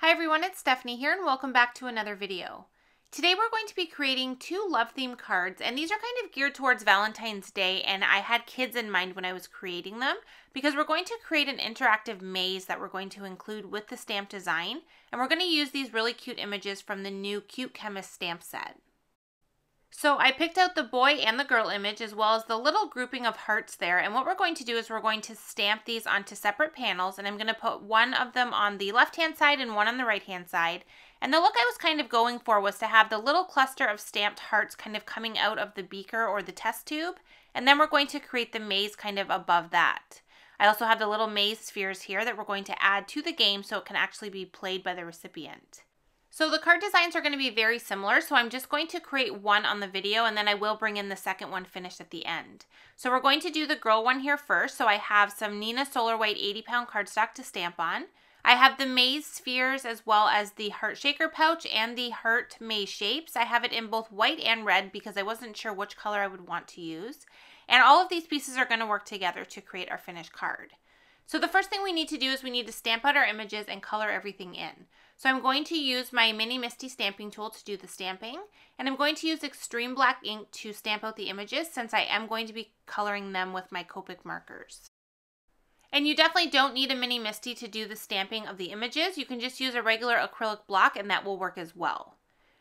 Hi everyone, it's Stephanie here and welcome back to another video. Today we're going to be creating two love theme cards, and these are kind of geared towards Valentine's Day, and I had kids in mind when I was creating them because we're going to create an interactive maze that we're going to include with the stamp design, and we're going to use these really cute images from the new Cute Chemists stamp set. So I picked out the boy and the girl image as well as the little grouping of hearts there, and what we're going to do is we're going to stamp these onto separate panels, and I'm going to put one of them on the left hand side and one on the right hand side. And the look I was kind of going for was to have the little cluster of stamped hearts kind of coming out of the beaker or the test tube, and then we're going to create the maze kind of above that. I also have the little maze spheres here that we're going to add to the game so it can actually be played by the recipient. So the card designs are going to be very similar, so I'm just going to create one on the video and then I will bring in the second one finished at the end. So we're going to do the girl one here first. So I have some Neenah Solar White 80-pound cardstock to stamp on. I have the maze spheres as well as the heart shaker pouch and the heart maze shapes. I have it in both white and red because I wasn't sure which color I would want to use. And all of these pieces are going to work together to create our finished card. So the first thing we need to do is we need to stamp out our images and color everything in. So I'm going to use my mini MISTI stamping tool to do the stamping, and I'm going to use extreme black ink to stamp out the images since I am going to be coloring them with my Copic markers. And you definitely don't need a mini MISTI to do the stamping of the images. You can just use a regular acrylic block and that will work as well.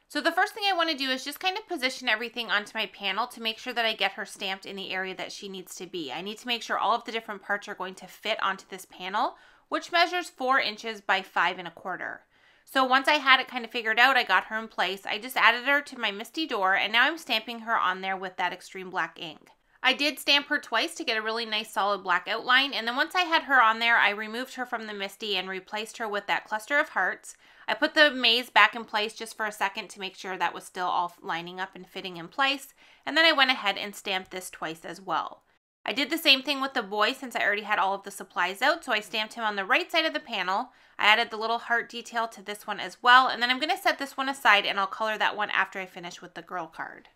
So the first thing I want to do is just kind of position everything onto my panel to make sure that I get her stamped in the area that she needs to be. I need to make sure all of the different parts are going to fit onto this panel, which measures 4 inches by 5 1/4. So once I had it kind of figured out, I got her in place. I just added her to my MISTI door, and now I'm stamping her on there with that extreme black ink. I did stamp her twice to get a really nice solid black outline, and then once I had her on there, I removed her from the MISTI and replaced her with that cluster of hearts. I put the maze back in place just for a second to make sure that was still all lining up and fitting in place, and then I went ahead and stamped this twice as well. I did the same thing with the boy since I already had all of the supplies out, so I stamped him on the right side of the panel. I added the little heart detail to this one as well, and then I'm going to set this one aside and I'll color that one after I finish with the girl card.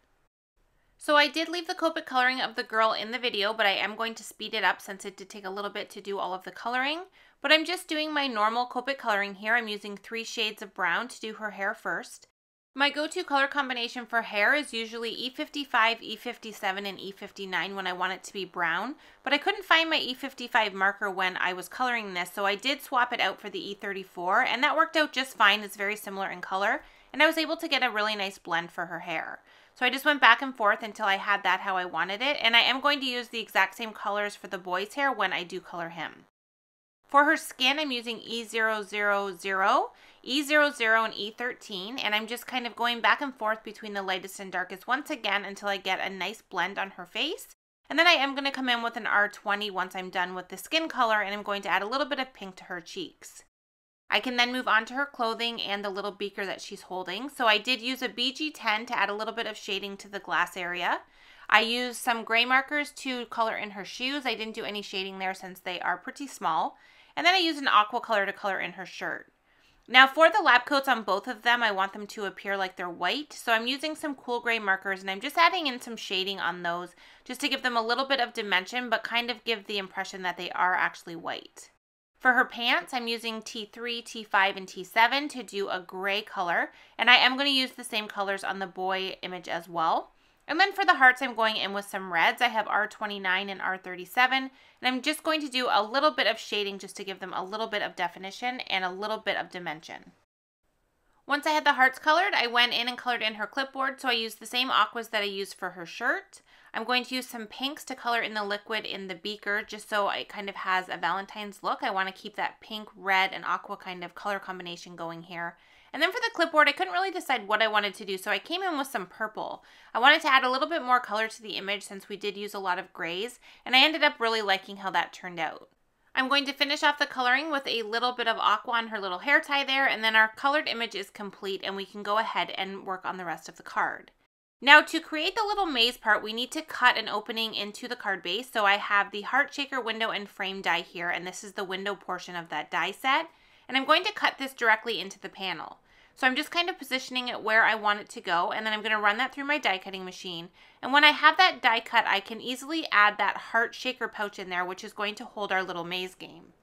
So I did leave the Copic coloring of the girl in the video, but I am going to speed it up since it did take a little bit to do all of the coloring. But I'm just doing my normal Copic coloring here. I'm using 3 shades of brown to do her hair first. My go-to color combination for hair is usually E55, E57, and E59 when I want it to be brown, but I couldn't find my E55 marker when I was coloring this, so I did swap it out for the E34, and that worked out just fine. It's very similar in color, and I was able to get a really nice blend for her hair. So I just went back and forth until I had that how I wanted it, and I am going to use the exact same colors for the boy's hair when I do color him. For her skin, I'm using E000, E00, and E13, and I'm just kind of going back and forth between the lightest and darkest once again until I get a nice blend on her face. And then I am going to come in with an R20 once I'm done with the skin color, and I'm going to add a little bit of pink to her cheeks. I can then move on to her clothing and the little beaker that she's holding. So I did use a BG10 to add a little bit of shading to the glass area. I used some gray markers to color in her shoes. I didn't do any shading there since they are pretty small. And then I used an aqua color to color in her shirt. Now for the lab coats on both of them, I want them to appear like they're white. So I'm using some cool gray markers and I'm just adding in some shading on those just to give them a little bit of dimension, but kind of give the impression that they are actually white. For her pants, I'm using T3, T5, and T7 to do a gray color. And I am going to use the same colors on the boy image as well. And then for the hearts, I'm going in with some reds. I have R29 and R37, and I'm just going to do a little bit of shading just to give them a little bit of definition and a little bit of dimension. Once I had the hearts colored, I went in and colored in her clipboard, so I used the same aquas that I used for her shirt. I'm going to use some pinks to color in the liquid in the beaker just so it kind of has a Valentine's look. I want to keep that pink, red, and aqua kind of color combination going here. And then for the clipboard, I couldn't really decide what I wanted to do, so I came in with some purple. I wanted to add a little bit more color to the image since we did use a lot of grays, and I ended up really liking how that turned out. I'm going to finish off the coloring with a little bit of aqua on her little hair tie there, and then our colored image is complete, and we can go ahead and work on the rest of the card. Now to create the little maze part, we need to cut an opening into the card base, so I have the heart shaker window and frame die here, and this is the window portion of that die set. And I'm going to cut this directly into the panel. So I'm just kind of positioning it where I want it to go, and then I'm going to run that through my die cutting machine. And when I have that die cut, I can easily add that heart shaker pouch in there, which is going to hold our little maze game.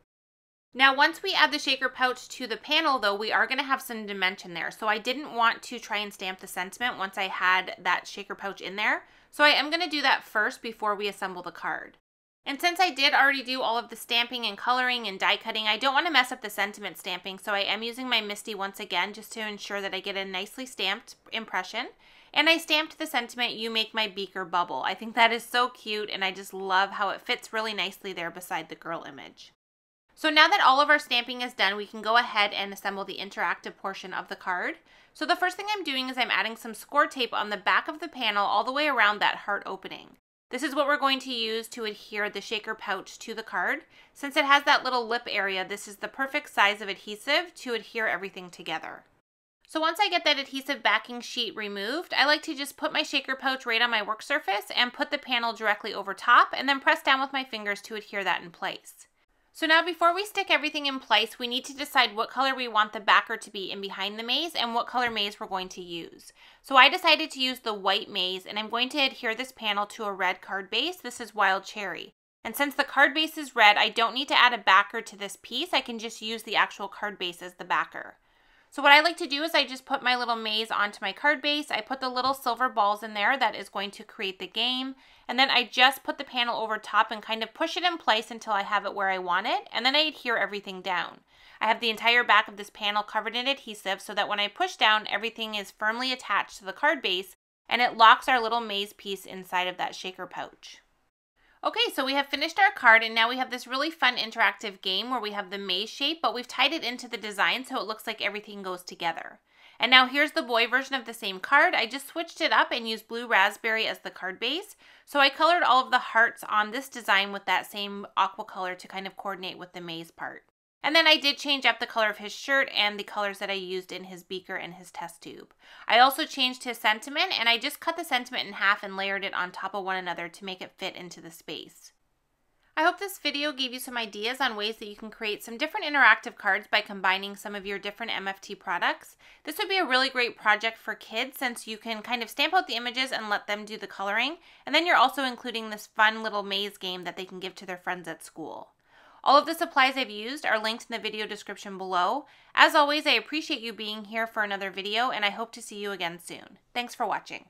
Now, once we add the shaker pouch to the panel, though, we are going to have some dimension there. So I didn't want to try and stamp the sentiment once I had that shaker pouch in there. So I am going to do that first before we assemble the card. And since I did already do all of the stamping and coloring and die cutting, I don't want to mess up the sentiment stamping. So I am using my MISTI once again just to ensure that I get a nicely stamped impression. And I stamped the sentiment, "You make my beaker bubble." I think that is so cute, and I just love how it fits really nicely there beside the girl image. So now that all of our stamping is done, we can go ahead and assemble the interactive portion of the card. So the first thing I'm doing is I'm adding some score tape on the back of the panel all the way around that heart opening. This is what we're going to use to adhere the shaker pouch to the card. Since it has that little lip area, this is the perfect size of adhesive to adhere everything together. So once I get that adhesive backing sheet removed, I like to just put my shaker pouch right on my work surface and put the panel directly over top and then press down with my fingers to adhere that in place. So now before we stick everything in place, we need to decide what color we want the backer to be in behind the maze and what color maze we're going to use. So I decided to use the white maze, and I'm going to adhere this panel to a red card base. This is Wild Cherry. And since the card base is red, I don't need to add a backer to this piece. I can just use the actual card base as the backer. So what I like to do is I just put my little maze onto my card base. I put the little silver balls in there that is going to create the game. And then I just put the panel over top and kind of push it in place until I have it where I want it. And then I adhere everything down. I have the entire back of this panel covered in adhesive so that when I push down, everything is firmly attached to the card base and it locks our little maze piece inside of that shaker pouch. Okay, so we have finished our card, and now we have this really fun interactive game where we have the maze shape, but we've tied it into the design so it looks like everything goes together. And now here's the boy version of the same card. I just switched it up and used blue raspberry as the card base. So I colored all of the hearts on this design with that same aqua color to kind of coordinate with the maze part. And then I did change up the color of his shirt and the colors that I used in his beaker and his test tube. I also changed his sentiment, and I just cut the sentiment in half and layered it on top of one another to make it fit into the space. I hope this video gave you some ideas on ways that you can create some different interactive cards by combining some of your different MFT products. This would be a really great project for kids since you can kind of stamp out the images and let them do the coloring. And then you're also including this fun little maze game that they can give to their friends at school. All of the supplies I've used are linked in the video description below. As always, I appreciate you being here for another video, and I hope to see you again soon. Thanks for watching.